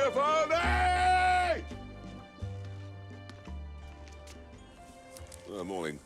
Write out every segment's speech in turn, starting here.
Giovanni! Morning.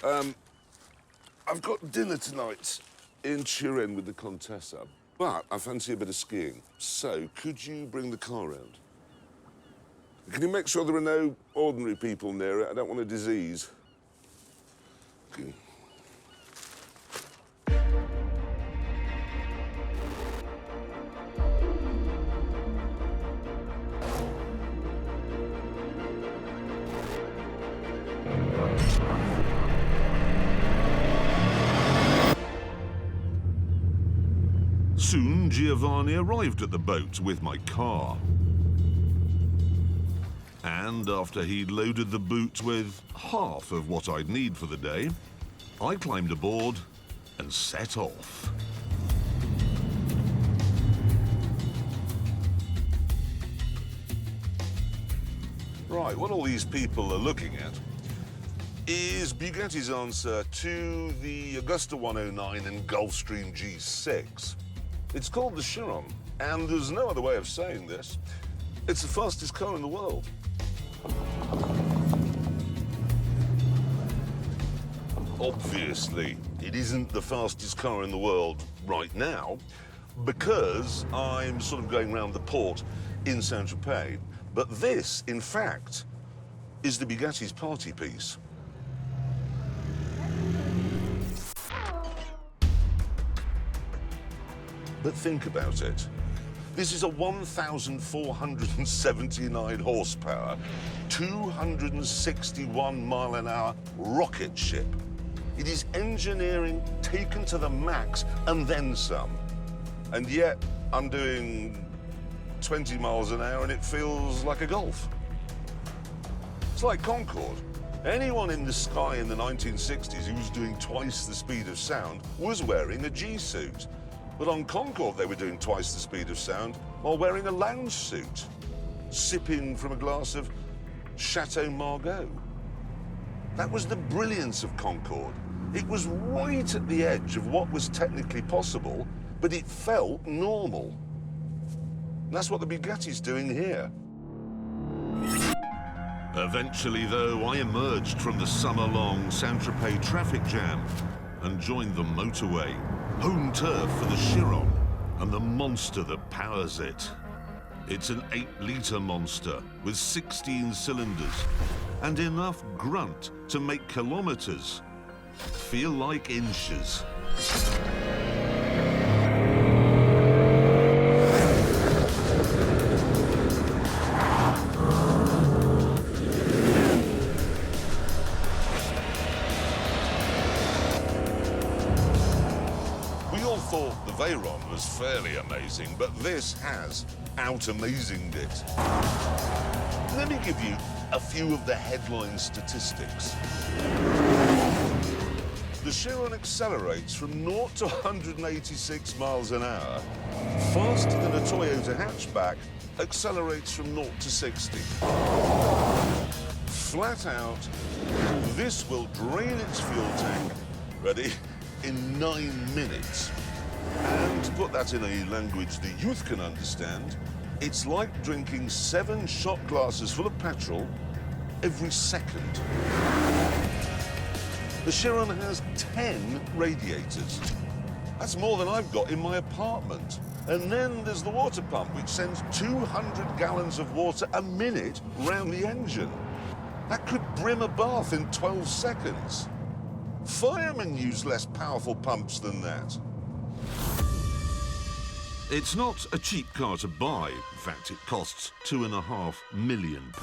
I've got dinner tonight in Chiron with the Contessa, but I fancy a bit of skiing. So, could you bring the car round? Can you make sure there are no ordinary people near it? I don't want a disease. Okay. Soon, Giovanni arrived at the boat with my car. And after he'd loaded the boot with half of what I'd need for the day, I climbed aboard and set off. Right, what all these people are looking at is Bugatti's answer to the Augusta 109 and Gulfstream G6. It's called the Chiron, and there's no other way of saying this. It's the fastest car in the world. Obviously, it isn't the fastest car in the world right now, because I'm sort of going round the port in Saint-Tropez. But this, in fact, is the Bugatti's party piece. But think about it. This is a 1,479 horsepower, 261-mile-an-hour rocket ship. It is engineering taken to the max and then some. And yet, I'm doing 20 miles an hour and it feels like a Golf. It's like Concorde. Anyone in the sky in the 1960s who was doing twice the speed of sound was wearing a G-suit. But on Concorde, they were doing twice the speed of sound while wearing a lounge suit, sipping from a glass of Chateau Margaux. That was the brilliance of Concorde. It was right at the edge of what was technically possible, but it felt normal. And that's what the Bugatti's doing here. Eventually, though, I emerged from the summer-long Saint-Tropez traffic jam and joined the motorway, home turf for the Chiron and the monster that powers it. It's an 8-litre monster with 16 cylinders and enough grunt to make kilometres feel like inches. Thought the Veyron was fairly amazing, but this has out-amazinged it. Let me give you a few of the headline statistics. The Chiron accelerates from 0 to 186 miles an hour faster than a Toyota hatchback accelerates from 0 to 60. Flat out, this will drain its fuel tank, ready, in 9 minutes. And to put that in a language the youth can understand, it's like drinking 7 shot glasses full of petrol every second. The Chiron has 10 radiators. That's more than I've got in my apartment. And then there's the water pump, which sends 200 gallons of water a minute round the engine. That could brim a bath in 12 seconds. Firemen use less powerful pumps than that. It's not a cheap car to buy. In fact, it costs £2.5 million.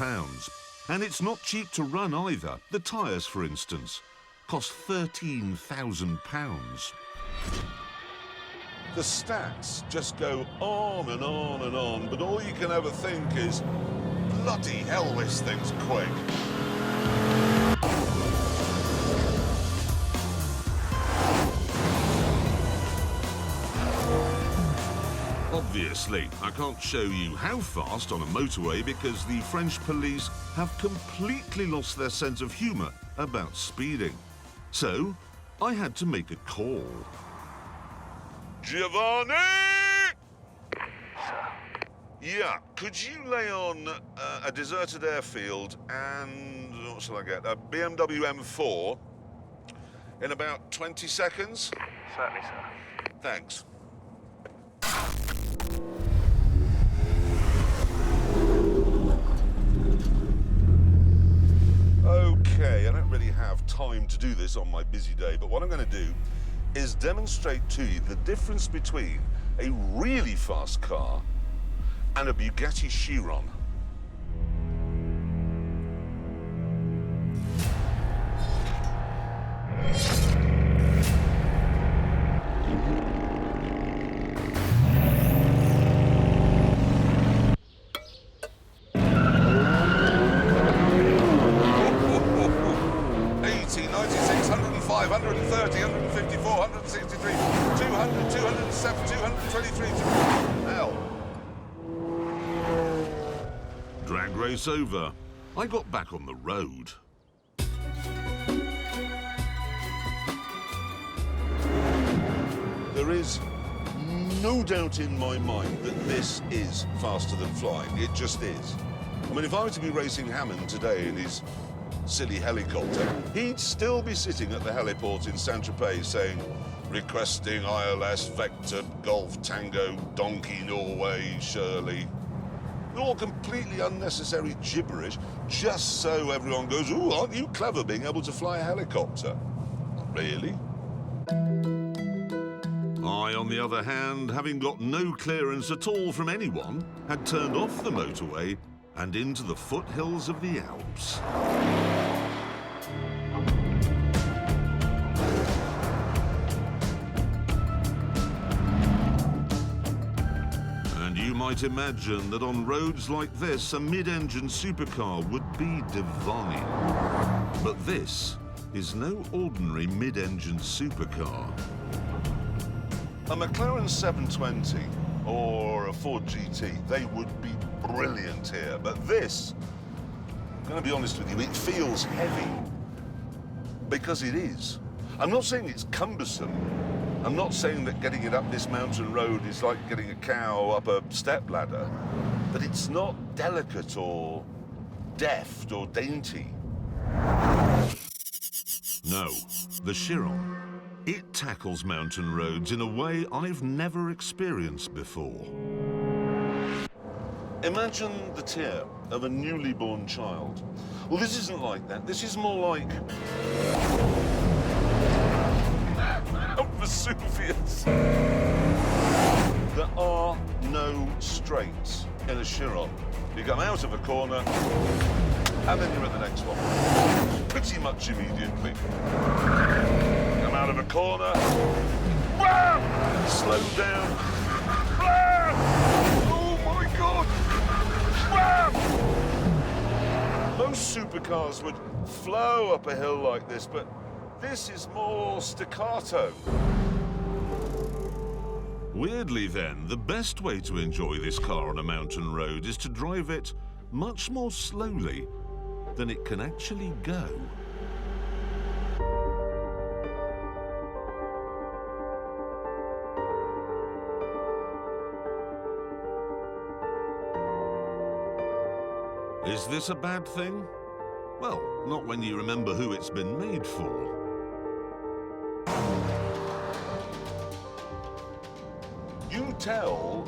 And it's not cheap to run either. The tyres, for instance, cost £13,000. The stats just go on and on and on, but all you can ever think is, bloody hell, this thing's quick. Obviously, I can't show you how fast on a motorway because the French police have completely lost their sense of humour about speeding. So, I had to make a call. Giovanni! Sir, Yeah, could you lay on a deserted airfield and, what shall I get, a BMW M4 in about 20 seconds? Certainly, sir. Thanks. Okay, I don't really have time to do this on my busy day, but what I'm going to do is demonstrate to you the difference between a really fast car and a Bugatti Chiron. Drag race over. I got back on the road. There is no doubt in my mind that this is faster than flying. It just is. I mean, if I were to be racing Hammond today in his silly helicopter, he'd still be sitting at the heliport in Saint-Tropez saying, requesting ILS, Vector, Golf, Tango, Donkey, Norway, Shirley. All completely unnecessary gibberish, just so everyone goes, ooh, aren't you clever being able to fly a helicopter? Not really. I, on the other hand, having got no clearance at all from anyone, had turned off the motorway and into the foothills of the Alps. You might imagine that on roads like this, a mid-engine supercar would be divine. But this is no ordinary mid-engine supercar. A McLaren 720 or a Ford GT, they would be brilliant here. But this, I'm going to be honest with you, it feels heavy. Because it is. I'm not saying it's cumbersome. I'm not saying that getting it up this mountain road is like getting a cow up a stepladder, but it's not delicate or deft or dainty. No, the Chiron. It tackles mountain roads in a way I've never experienced before. Imagine the tear of a newly born child. Well, this isn't like that. This is more like Vesuvius. There are no straights in a Chiron. You come out of a corner, and then you're at the next one. Pretty much immediately. Come out of a corner, slow down. Oh my God! Most supercars would flow up a hill like this, but this is more staccato. Weirdly then, the best way to enjoy this car on a mountain road is to drive it much more slowly than it can actually go. Is this a bad thing? Well, not when you remember who it's been made for. You tell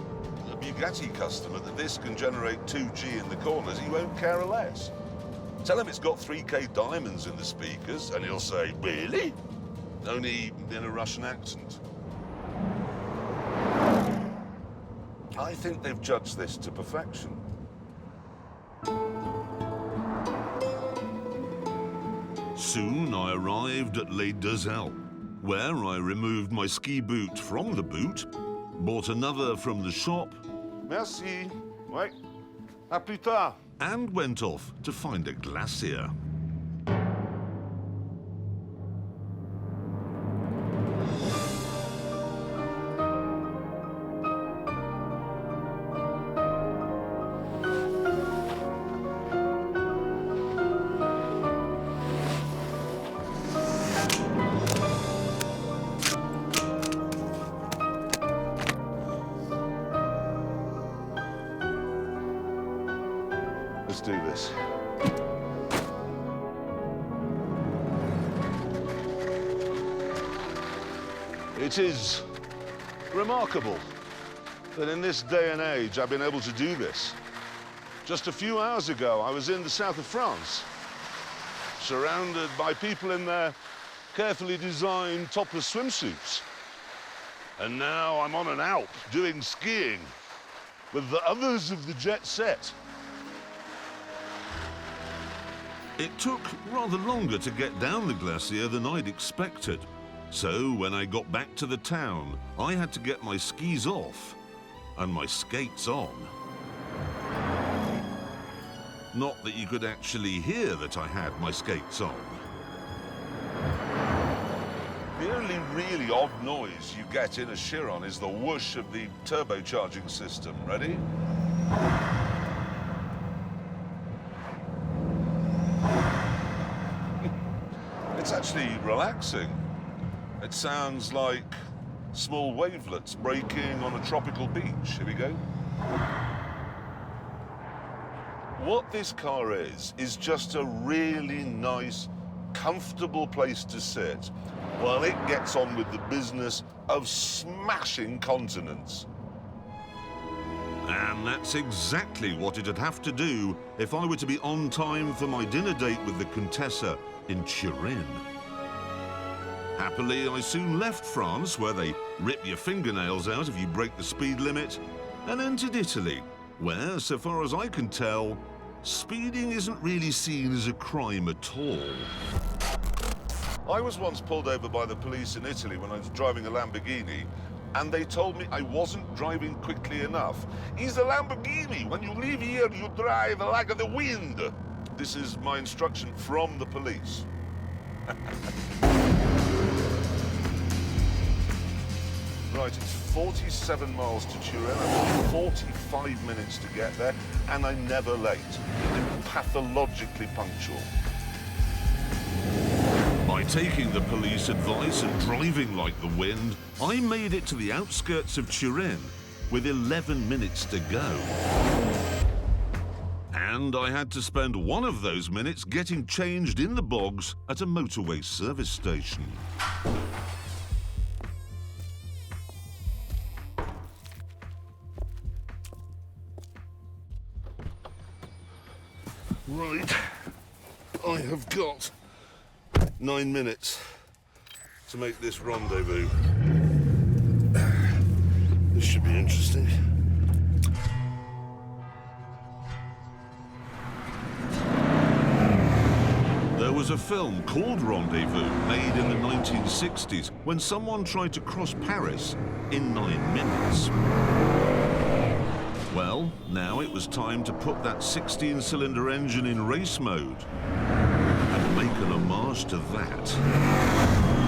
a Bugatti customer that this can generate 2G in the corners, he won't care less. Tell him it's got 3K diamonds in the speakers, and he'll say, really? Only in a Russian accent. I think they've judged this to perfection. Soon I arrived at Les Deux Alpes, where I removed my ski boot from the boot, bought another from the shop, Merci. Ouais. À plus tard. and went off to find a glacier. Let's do this. It is remarkable that in this day and age I've been able to do this. Just a few hours ago, I was in the south of France, surrounded by people in their carefully designed topless swimsuits. And now I'm on an Alp doing skiing with the others of the jet set. It took rather longer to get down the glacier than I'd expected. So when I got back to the town, I had to get my skis off and my skates on. Not that you could actually hear that I had my skates on. The only really odd noise you get in a Chiron is the whoosh of the turbocharging system. Ready? It's actually relaxing. It sounds like small wavelets breaking on a tropical beach. Here we go. What this car is just a really nice, comfortable place to sit while it gets on with the business of smashing continents. And that's exactly what it'd have to do if I were to be on time for my dinner date with the Contessa in Turin. Happily, I soon left France, where they rip your fingernails out if you break the speed limit, and entered Italy, where, so far as I can tell, speeding isn't really seen as a crime at all. I was once pulled over by the police in Italy when I was driving a Lamborghini, and they told me I wasn't driving quickly enough. It's a Lamborghini. When you leave here, you drive like the wind. This is my instruction from the police. Right, it's 47 miles to Turin. I've got 45 minutes to get there, and I'm never late. I'm pathologically punctual. By taking the police advice and driving like the wind, I made it to the outskirts of Turin with 11 minutes to go. And I had to spend one of those minutes getting changed in the bogs at a motorway service station. Right, I have got 9 minutes to make this rendezvous. This should be interesting. There was a film called Rendezvous, made in the 1960s, when someone tried to cross Paris in 9 minutes. Well, now it was time to put that 16-cylinder engine in race mode and make an homage to that.